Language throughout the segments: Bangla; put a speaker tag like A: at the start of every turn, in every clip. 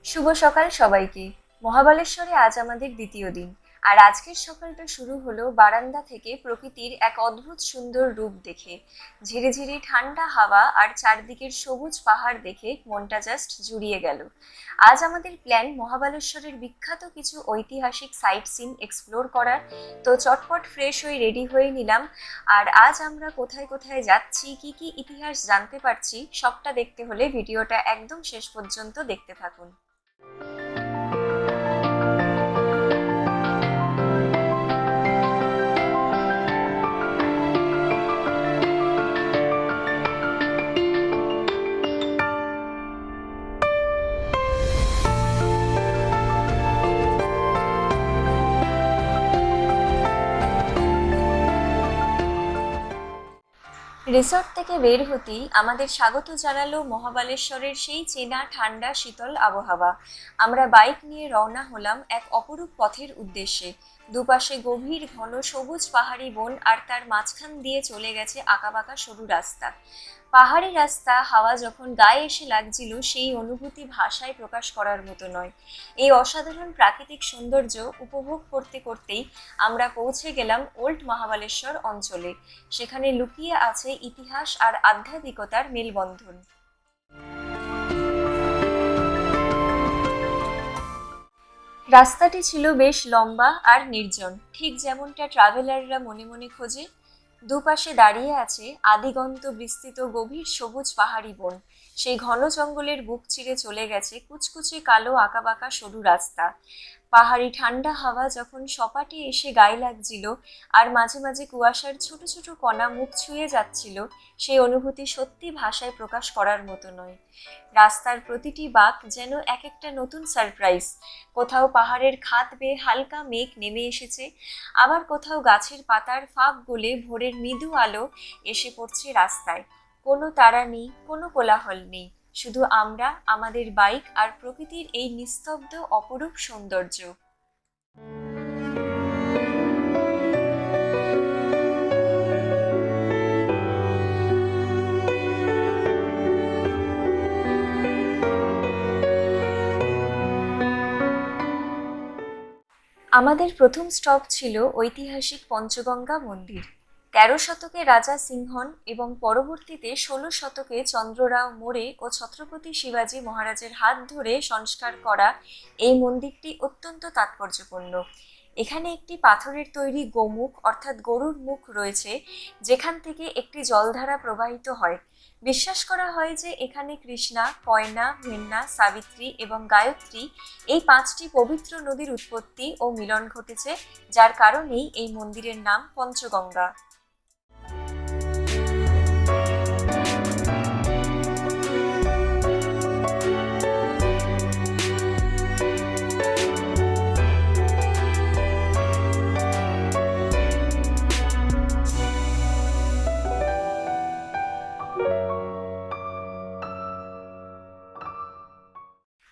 A: শুভ সকাল সবাইকে। মহাবালেশ্বরে আজ আমাদের দ্বিতীয় দিন। আর আজকের সকালটা শুরু হলো বারান্দা থেকে প্রকৃতির এক অদ্ভুত সুন্দর রূপ দেখে। ঝিরিঝিরি ঠান্ডা হাওয়া আর চারদিকের সবুজ পাহাড় দেখে মনটা জাস্ট জুড়িয়ে গেল। আজ আমাদের প্ল্যান মহাবালেশ্বরের বিখ্যাত কিছু ঐতিহাসিক সাইট সিন এক্সপ্লোর করার। তো চটপট ফ্রেশ হয়ে রেডি হয়ে নিলাম। আর আজ আমরা কোথায় কোথায় যাচ্ছি, কি কি ইতিহাস জানতে পারছি, সবটা দেখতে হলে ভিডিওটা একদম শেষ পর্যন্ত দেখতে থাকুন। রিসর্ট থেকে বের হতেই আমাদের স্বাগত জানালো মহাবালেশ্বরের সেই চেনা ঠান্ডা শীতল আবহাওয়া। আমরা বাইক নিয়ে রওনা হলাম এক অপরূপ পথের উদ্দেশ্যে। দুপাশে গভীর ঘন সবুজ পাহাড়ি বন, আর তার মাঝখান দিয়ে চলে গেছে আঁকাবাঁকা সরু রাস্তা। পাহাড়ি রাস্তা, হাওয়া যখন গায়ে এসে লাগছিল, সেই অনুভূতি ভাষায় প্রকাশ করার মতো নয়। এই অসাধারণ প্রাকৃতিক সৌন্দর্য উপভোগ করতে করতেই আমরা পৌঁছে গেলাম ওল্ড মহাবালেশ্বর অঞ্চলে। সেখানে লুকিয়ে আছে ইতিহাস আর আধ্যাত্মিকতার মেলবন্ধন। রাস্তাটি ছিল বেশ লম্বা আর নির্জন, ঠিক যেমনটা ট্রাভেলাররা মনে মনে খোঁজে। দুপাশে দাঁড়িয়ে আছে আদিগন্ত বিস্তৃত গভীর সবুজ পাহাড়ি বন। সেই ঘন জঙ্গলের বুক চিরে চলে গেছে কুচকুচে কালো আঁকাবাঁকা সরু রাস্তা। পাহাড়ি ঠান্ডা হাওয়া যখন সপাটে এসে গায়ে লাগছিল, আর মাঝে মাঝে কুয়াশার ছোট ছোট কণা মুখ ছুঁয়ে যাচ্ছিল, সেই অনুভূতি সত্যি ভাষায় প্রকাশ করার মতো নয়। রাস্তার প্রতিটি বাঁক যেন এক একটা নতুন সারপ্রাইজ। কোথাও পাহাড়ের খাদ বেয়ে হালকা মেঘ নেমে এসেছে, আবার কোথাও গাছের পাতার ফাঁক গলে ভোরের মৃদু আলো এসে পড়ছে রাস্তায়। কোনো তাড়া নেই, কোনো কোলাহল নেই, শুধু আমরা, আমাদের বাইক আর প্রকৃতির এই নিস্তব্ধ অপরূপ সৌন্দর্য। আমাদের প্রথম স্টপ ছিল ঐতিহাসিক পঞ্চগঙ্গা মন্দির। ১৩ শতকে রাজা সিংহন এবং পরবর্তীতে ১৬ শতকে চন্দ্ররাও মোরে ও ছত্রপতি শিবাজী মহারাজের হাত ধরে সংস্কার করা এই মন্দিরটি অত্যন্ত তাৎপর্যপূর্ণ। এখানে একটি পাথরের তৈরি গোমুখ অর্থাৎ গরুর মুখ রয়েছে, যেখান থেকে একটি জলধারা প্রবাহিত হয়। বিশ্বাস করা হয় যে এখানে কৃষ্ণা, কয়না, ভেন্না, সাবিত্রী এবং গায়ত্রী এই ৫টি পবিত্র নদীর উৎপত্তি ও মিলন ঘটেছে, যার কারণেই এই মন্দিরের নাম পঞ্চগঙ্গা।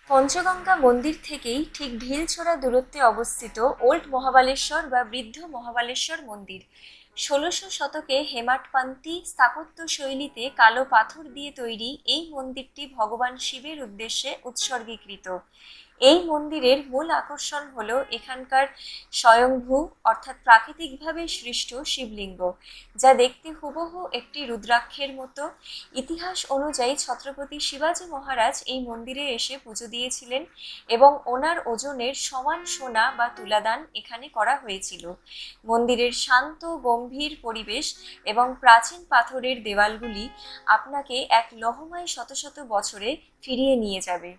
A: পঞ্চগঙ্গা মন্দির থেকেই ঠিক ঢিলছোড়া দূরত্বে অবস্থিত ওল্ড মহাবালেশ্বর বা বৃদ্ধ মহাবালেশ্বর মন্দির। ১৬শ শতকে হেমাটপান্তি স্থাপত্য শৈলীতে কালো পাথর দিয়ে তৈরি এই মন্দিরটি ভগবান শিবের উদ্দেশ্যে উৎসর্গীকৃত। এই মন্দিরের মূল আকর্ষণ হলো এখানকার স্বয়ংভূ অর্থাৎ প্রাকৃতিকভাবে সৃষ্ট শিবলিঙ্গ, যা দেখতে হুবহু একটি রুদ্রাক্ষের মতো। ইতিহাস অনুযায়ী ছত্রপতি শিবাজী মহারাজ এই মন্দিরে এসে পুজো দিয়েছিলেন এবং ওনার ওজনের সমান সোনা বা তুলাদান এখানে করা হয়েছিল। মন্দিরের শান্ত গম্ভীর পরিবেশ এবং প্রাচীন পাথরের দেওয়ালগুলি আপনাকে এক লহমায় শত শত বছরে ফিরিয়ে নিয়ে যাবে।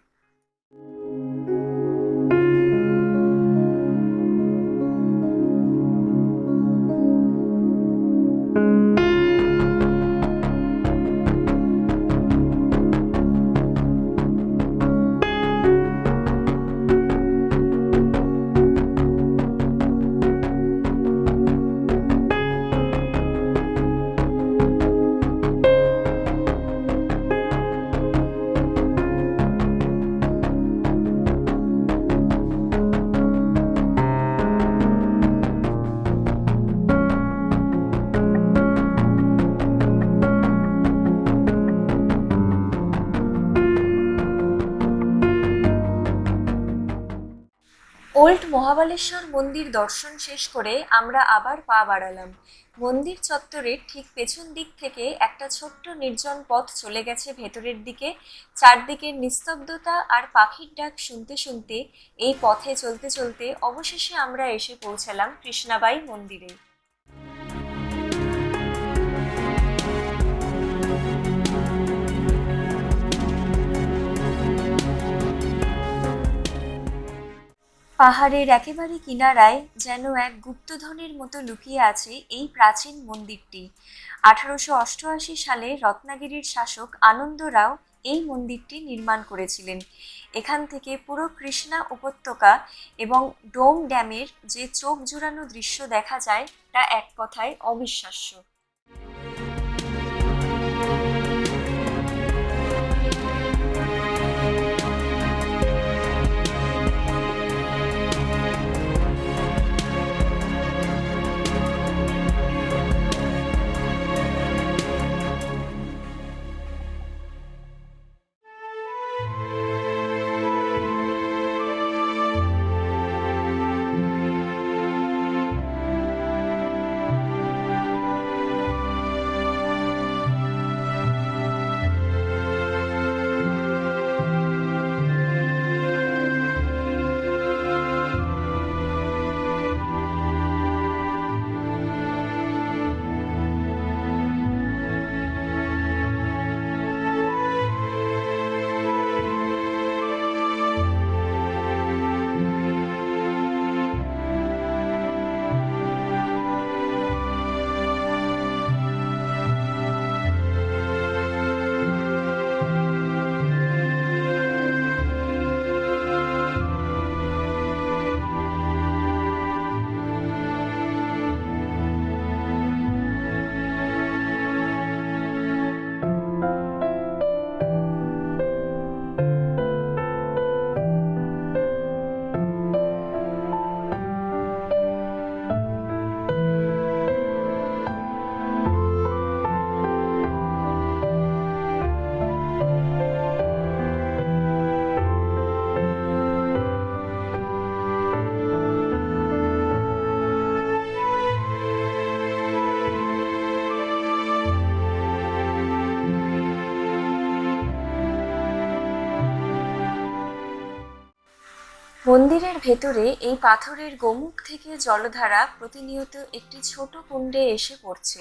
A: ওল্ড মহাবালেশ্বর মন্দির দর্শন শেষ করে আমরা আবার পা বাড়ালাম। মন্দির চত্বরের ঠিক পেছন দিক থেকে একটা ছোট্ট নির্জন পথ চলে গেছে ভেতরের দিকে। চারদিকের নিস্তব্ধতা আর পাখির ডাক শুনতে শুনতে এই পথে চলতে চলতে অবশেষে আমরা এসে পৌঁছালাম কৃষ্ণাবাই মন্দিরে। পাহাড়ের একেবারে কিনারায় যেন এক গুপ্তধনের মতো লুকিয়ে আছে এই প্রাচীন মন্দিরটি। 1888 সালে রত্নাগিরির শাসক আনন্দ রাও এই মন্দিরটি নির্মাণ করেছিলেন। এখান থেকে পুরো কৃষ্ণা উপত্যকা এবং ডোম ড্যামের যে চোখ জুড়ানো দৃশ্য দেখা যায় তা এক কথায় অবিশ্বাস্য। মন্দিরের ভেতরে এই পাথরের গোমুখ থেকে জলধারা প্রতিনিয়ত একটি ছোট কুণ্ডে এসে পড়ছে,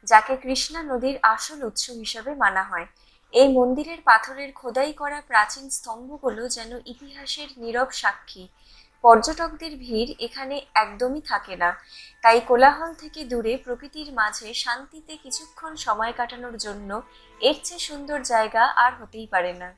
A: যাকে কৃষ্ণা নদীর আসল উৎস হিসাবে মানা হয়। এই মন্দিরের পাথরের খোদাই করা প্রাচীন স্তম্ভগুলো যেন ইতিহাসের নীরব সাক্ষী। পর্যটকদের ভিড় এখানে একদমই থাকে না, তাই কোলাহল থেকে দূরে প্রকৃতির মাঝে শান্তিতে কিছুক্ষণ সময় কাটানোর জন্য এর চেয়ে সুন্দর জায়গা আর হতেই পারে না।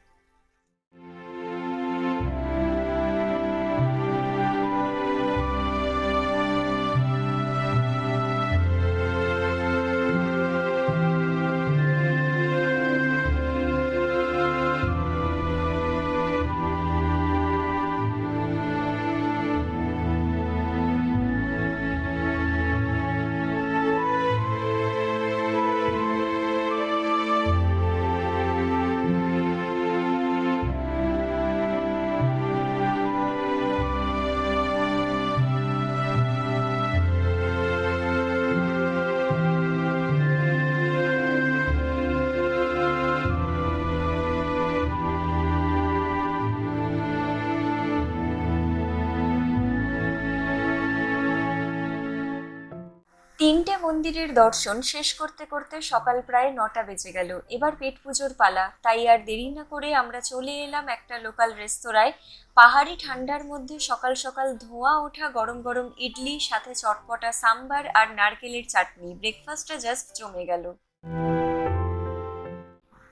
A: তিনটে মন্দিরের দর্শন শেষ করতে করতে সকাল প্রায় 9টা বেজে গেল। এবার পেট পুজোর পালা, তাই আর দেরি না করে আমরা চলে এলাম একটা লোকাল রেস্তোরাঁয়। পাহাড়ি ঠান্ডার মধ্যে সকাল সকাল ধোঁয়া ওঠা গরম গরম ইডলি, সাথে চটপটা সাম্বার আর নারকেলের চাটনি। ব্রেকফাস্টটা জাস্ট জমে গেল।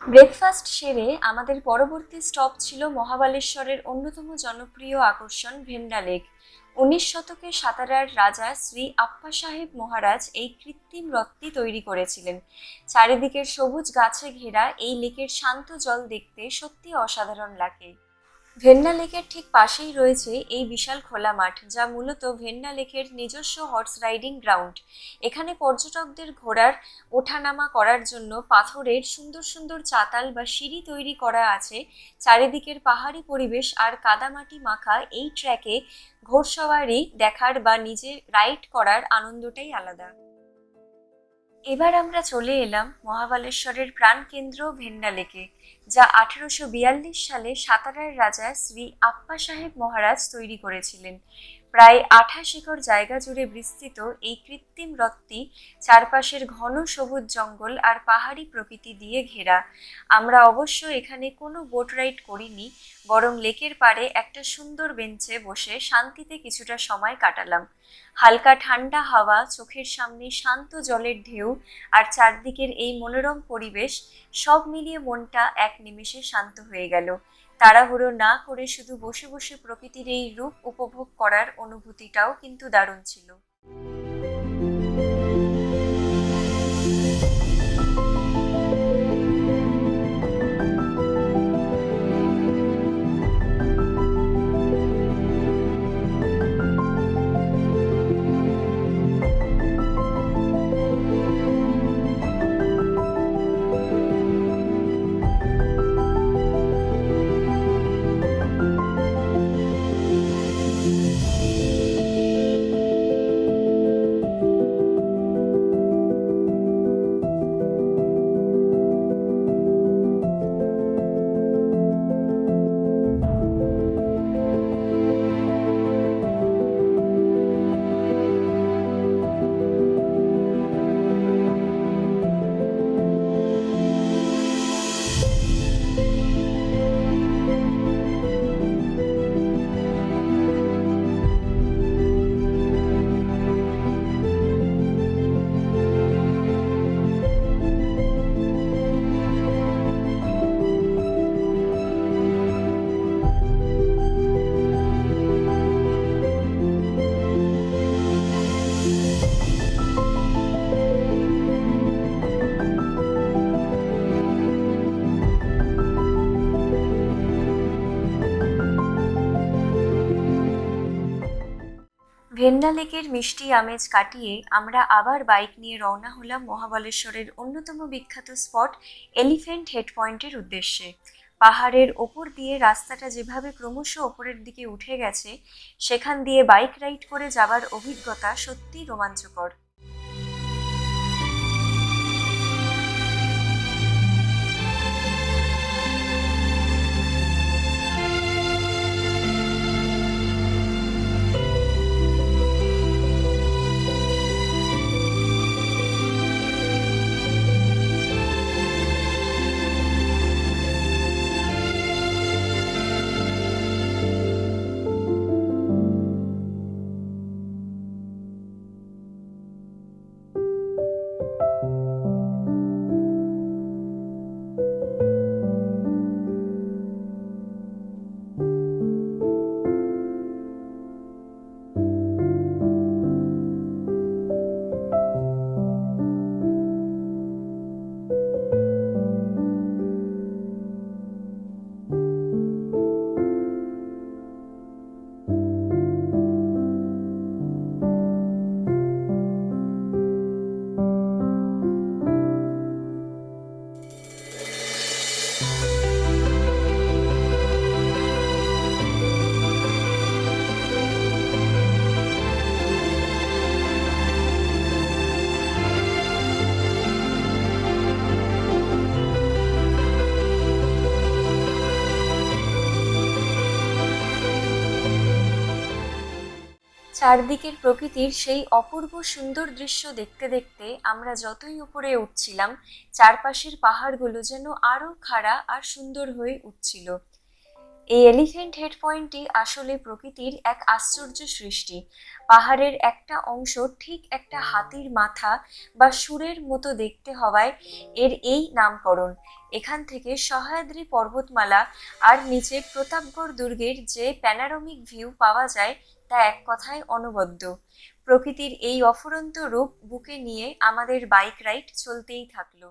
A: ব্রেকফাস্ট সেরে আমাদের পরবর্তী স্টপ ছিল মহাবালেশ্বরের অন্যতম জনপ্রিয় আকর্ষণ ভেমনা লেক। 19 শতকে সাতারার রাজা শ্রী আপ্পা সাহেব মহারাজ এই কৃত্রিম হ্রদটি তৈরি করেছিলেন। চারিদিকের সবুজ গাছে ঘেরা এই লেকের শান্ত জল দেখতে সত্যি অসাধারণ লাগে। ভেন্না লেকের ঠিক পাশেই রয়েছে এই বিশাল খোলা মাঠ, যা মূলত ভেন্না লেকের নিজস্ব হর্স রাইডিং গ্রাউন্ড। এখানে পর্যটকদের ঘোড়ার ওঠানামা করার জন্য পাথরের সুন্দর সুন্দর চাতাল বা সিঁড়ি তৈরি করা আছে। চারিদিকের পাহাড়ি পরিবেশ আর কাদামাটি মাখা এই ট্র্যাকে ঘোড়সওয়ারি দেখার বা নিজে রাইড করার আনন্দটাই আলাদা। এবার আমরা চলে এলাম মহাবালেশ্বরের প্রাণকেন্দ্র ভেন্না লেকে, যা 1842 সালে সাতারার রাজা শ্রী আপ্পা সাহেব মহারাজ তৈরি করেছিলেন। প্রায় 28 একর জায়গা জুড়ে বিস্তৃত এই কৃত্রিম হ্রদটি চারপাশের ঘন সবুজ জঙ্গল আর পাহাড়ি প্রকৃতি দিয়ে ঘেরা। আমরা অবশ্য এখানে কোনো বোট রাইড করিনি, বরং লেকের পাড়ে একটা সুন্দর বেঞ্চে বসে শান্তিতে কিছুটা সময় কাটালাম। হালকা ঠান্ডা হাওয়া, চোখের সামনে শান্ত জলের ঢেউ আর চারদিকের এই মনোরম পরিবেশ, সব মিলিয়ে মনটা এক নিমেষে শান্ত হয়ে গেল। তাড়াহুড়ো না করে শুধু বসে বসে প্রকৃতির এই রূপ উপভোগ করার অনুভূতিটাও কিন্তু দারুণ ছিল। ভেন্না লেকের মিষ্টি আমেজ কাটিয়ে আমরা আবার বাইক নিয়ে রওনা হলাম মহাবালেশ্বরের অন্যতম বিখ্যাত স্পট এলিফ্যান্ট হেড পয়েন্টের উদ্দেশ্যে। পাহাড়ের ওপর দিয়ে রাস্তাটা যেভাবে ক্রমশ ওপরের দিকে উঠে গেছে, সেখান দিয়ে বাইক রাইড করে যাবার অভিজ্ঞতা সত্যিই রোমাঞ্চকর। চারদিকের প্রকৃতির সেই অপূর্ব সুন্দর দৃশ্য দেখতে দেখতে আমরা যতই উপরে উঠছিলাম, চারপাশের পাহাড়গুলো যেন আরো খাড়া আর সুন্দর হয়ে উঠছিল। এই এলিফ্যান্ট হেড পয়েন্টটি আসলে প্রকৃতির এক আশ্চর্য সৃষ্টি। পাহাড়ের একটা অংশ ঠিক একটা হাতির মাথা বা সুরের মতো দেখতে হওয়ায় এর এই নামকরণ। এখান থেকে সহ্যাদ্রি পর্বতমালা আর নিচে প্রতাপগড় দুর্গের যে প্যানোরামিক ভিউ পাওয়া যায়, তা এক কথায় অনবদ্য। প্রকৃতির এই অফুরন্ত রূপ বুকে নিয়ে আমাদের বাইক রাইড চলতেই থাকলো।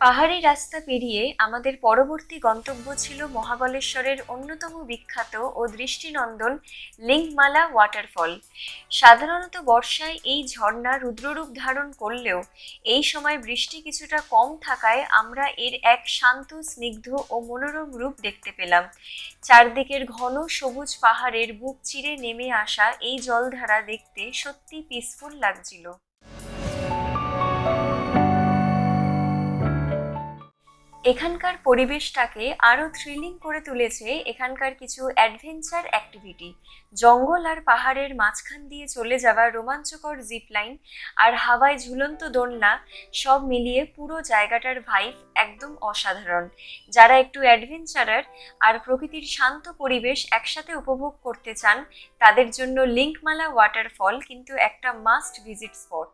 A: পাহাড়ি রাস্তা পেরিয়ে আমাদের পরবর্তী গন্তব্য ছিল মহাবলেশ্বরের অন্যতম বিখ্যাত ও দৃষ্টিনন্দন লিঙ্গমালা ওয়াটারফল। সাধারণত বর্ষায় এই ঝর্ণা রুদ্ররূপ ধারণ করলেও এই সময় বৃষ্টি কিছুটা কম থাকায় আমরা এর এক শান্ত, স্নিগ্ধ ও মনোরম রূপ দেখতে পেলাম। চারদিকের ঘন সবুজ পাহাড়ের বুক চিরে নেমে আসা এই জলধারা দেখতে সত্যি পিসফুল লাগছিল। এখানকার পরিবেশটাকে আরো থ্রিলিং করে তুলেছে এখানকার কিছু অ্যাডভেঞ্চার অ্যাক্টিভিটি। জঙ্গল আর পাহাড়ের মাঝখান দিয়ে চলে যাওয়া রোমাঞ্চকর জিপলাইন আর হাওয়ায় ঝুলন্ত দোলনা, সব মিলিয়ে পুরো জায়গাটার ভাইব একদম অসাধারণ। যারা একটু অ্যাডভেঞ্চারার আর প্রকৃতির শান্ত পরিবেশ একসাথে উপভোগ করতে চান, তাদের জন্য লিঙ্গমালা ওয়াটারফল কিন্তু একটা মাস্ট ভিজিট স্পট।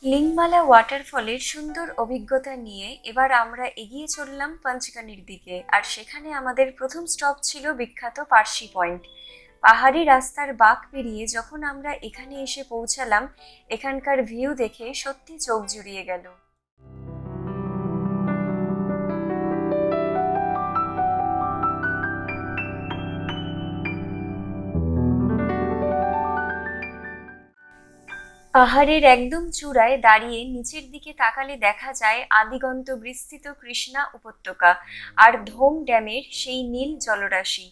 A: লিঙ্গমালা ওয়াটারফলের সুন্দর অভিজ্ঞতা নিয়ে এবার আমরা এগিয়ে চললাম পঞ্চগানির দিকে, আর সেখানে আমাদের প্রথম স্টপ ছিল বিখ্যাত পার্সি পয়েন্ট। পাহাড়ি রাস্তার বাঁক পেরিয়ে যখন আমরা এখানে এসে পৌঁছালাম, এখানকার ভিউ দেখে সত্যি চোখ জুড়িয়ে গেল। পাহাড়ের একদম চূড়ায় দাঁড়িয়ে নিচের দিকে তাকালে দেখা যায় আদিগন্ত বিস্তৃত কৃষ্ণা উপত্যকা আর ধোম ড্যামের সেই নীল জলরাশি।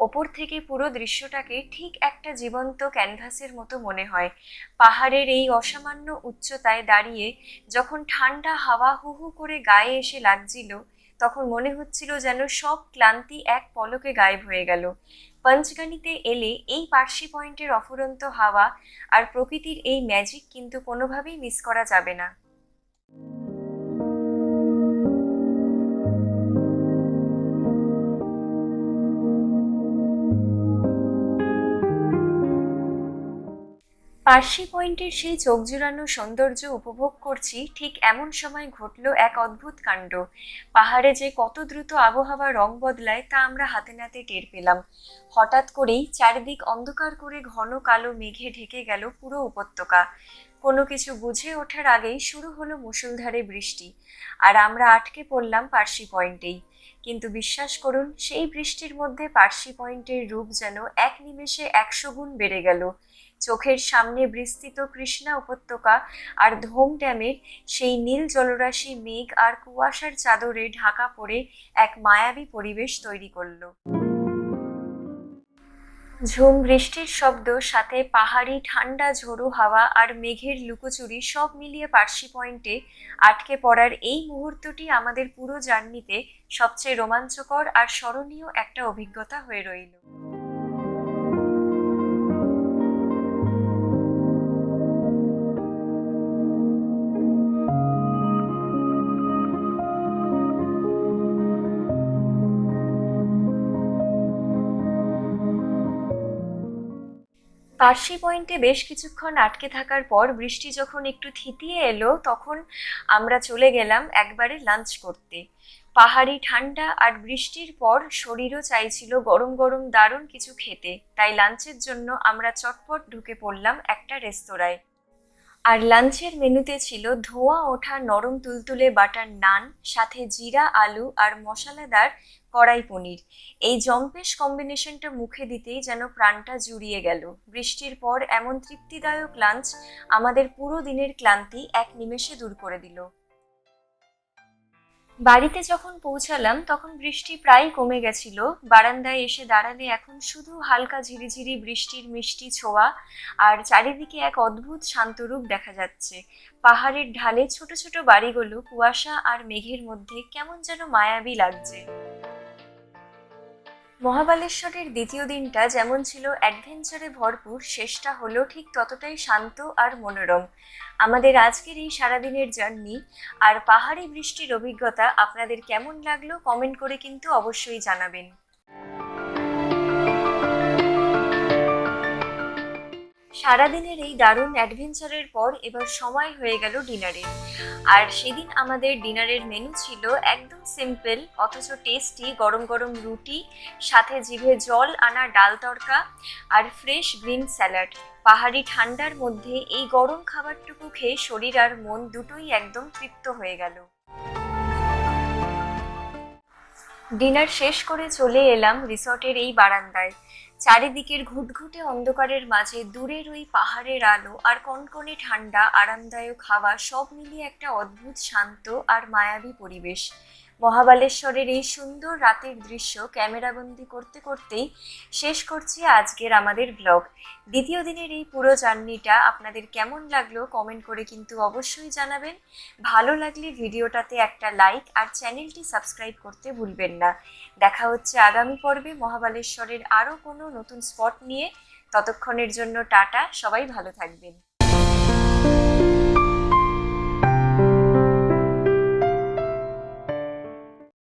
A: ওপর থেকে পুরো দৃশ্যটাকে ঠিক একটা জীবন্ত ক্যানভাসের মতো মনে হয়। পাহাড়ের এই অসামান্য উচ্চতায় দাঁড়িয়ে যখন ঠান্ডা হাওয়া হু হু করে গায়ে এসে লাগছিল, তখন মনে হচ্ছিল যেন সব ক্লান্তি এক পলকে গায়েব হয়ে গেল। পঞ্চগানিতে এলে এই পার্সি পয়েন্টের অফুরন্ত হাওয়া আর প্রকৃতির এই ম্যাজিক কিন্তু কোনোভাবেই মিস করা যাবে না। পার্সি পয়েন্টের সেই চোখ জুড়ানো সৌন্দর্য উপভোগ করছি, ঠিক এমন সময় ঘটল এক অদ্ভুত কাণ্ড। পাহাড়ে যে কত দ্রুত আবহাওয়া রং বদলায় তা আমরা হাতে নাতে টের পেলাম। হঠাৎ করেই চারিদিক অন্ধকার করে ঘন কালো মেঘে ঢেকে গেল পুরো উপত্যকা। কোনো কিছু বুঝে ওঠার আগেই শুরু হলো মুষলধারে বৃষ্টি, আর আমরা আটকে পড়লাম পার্সি পয়েন্টেই। কিন্তু বিশ্বাস করুন, সেই বৃষ্টির মধ্যে পার্সি পয়েন্টের রূপ যেন এক নিমেষে 100 গুণ বেড়ে গেল। চোখের সামনে বিস্তৃত কৃষ্ণা উপত্যকা আর ধোম ড্যামের সেই নীল জলরাশি মেঘ আর কুয়াশার চাদরে ঢাকা পড়ে এক মায়াবী পরিবেশ তৈরি করলো। ঝুম বৃষ্টির শব্দ, সাথে পাহাড়ি ঠান্ডা ঝোড়ো হাওয়া আর মেঘের লুকোচুরি, সব মিলিয়ে পার্সি পয়েন্টে আটকে পড়ার এই মুহূর্তটি আমাদের পুরো জার্নিতে সবচেয়ে রোমাঞ্চকর আর স্মরণীয় একটা অভিজ্ঞতা হয়ে রইল। পার্সি পয়েন্টে বেশ কিছুক্ষণ আটকে থাকার পর বৃষ্টি যখন একটু থিতিয়ে এলো, তখন আমরা চলে গেলাম একবারে লাঞ্চ করতে। পাহাড়ি ঠান্ডা আর বৃষ্টির পর শরীরও চাইছিল গরম গরম দারুণ কিছু খেতে, তাই লাঞ্চের জন্য আমরা চটপট ঢুকে পড়লাম একটা রেস্তোরাঁয়। আর লাঞ্চের মেনুতে ছিল ধোঁয়া ওঠা নরম তুলতুলে বাটার নান, সাথে জিরা আলু আর মশলাদার কড়াই পনির। এই জম্পেশ কম্বিনেশনটা মুখে দিতেই যেন প্রাণটা জুড়িয়ে গেল। বৃষ্টির পর এমন তৃপ্তিদায়ক লাঞ্চ আমাদের পুরো দিনের ক্লান্তি এক নিমেষে দূর করে দিল। বাড়িতে যখন পৌঁছালাম তখন বৃষ্টি প্রায় কমে গেছিল। বারান্দায় এসে দাঁড়ালে এখন শুধু হালকা ঝিরিঝিরি বৃষ্টির মিষ্টি ছোঁয়া, আর চারিদিকে এক অদ্ভুত শান্তরূপ দেখা যাচ্ছে। পাহাড়ের ঢালে ছোট ছোট বাড়িগুলো কুয়াশা আর মেঘের মধ্যে কেমন যেন মায়াবী লাগছে। মহাবালেশ্বরের দ্বিতীয় দিনটা যেমন ছিল অ্যাডভেঞ্চারে ভরপুর, শেষটা হলো ঠিক ততটাই শান্ত আর মনোরম। আমাদের আজকের এই সারাদিনের জার্নি আর পাহাড়ি বৃষ্টির অভিজ্ঞতা আপনাদের কেমন লাগলো কমেন্ট করে কিন্তু অবশ্যই জানাবেন। সারাদিনের এই দারুণ অ্যাডভেঞ্চারের পর এবার সময় হয়ে গেল ডিনারের। আর সেদিন আমাদের ডিনারের মেনু ছিল একদম সিম্পল অথচ টেস্টি, গরম গরম রুটি, সাথে জিভে জল আনা ডাল তড়কা আর ফ্রেশ গ্রিন স্যালাড। পাহাড়ি ঠান্ডার মধ্যে এই গরম খাবারটুকু খেয়ে শরীর আর মন দুটোই একদম তৃপ্ত হয়ে গেল। ডিনার শেষ করে চলে এলাম রিসর্টের এই বারান্দায়। চারিদিকের ঘুটঘুটে অন্ধকারের মাঝে দূরের ওই পাহাড়ের আলো আর কনকনে ঠান্ডা আরামদায়ক হাওয়া সব মিলিয়ে একটা অদ্ভুত শান্ত আর মায়াবী পরিবেশ। মহাবালেশ্বরের এই সুন্দর রাতের দৃশ্য ক্যামেরাবন্দি করতে করতেই শেষ করছি আজকের আমাদের ব্লগ। দ্বিতীয় দিনের এই পুরো জার্নিটা আপনাদের কেমন লাগলো কমেন্ট করে কিন্তু অবশ্যই জানাবেন। ভালো লাগলে ভিডিওটাতে একটা লাইক আর চ্যানেলটি সাবস্ক্রাইব করতে ভুলবেন না। দেখা হচ্ছে আগামী পর্বে মহাবালেশ্বরের আরও কোনো নতুন স্পট নিয়ে। ততক্ষণের জন্য টাটা, সবাই ভালো থাকবেন।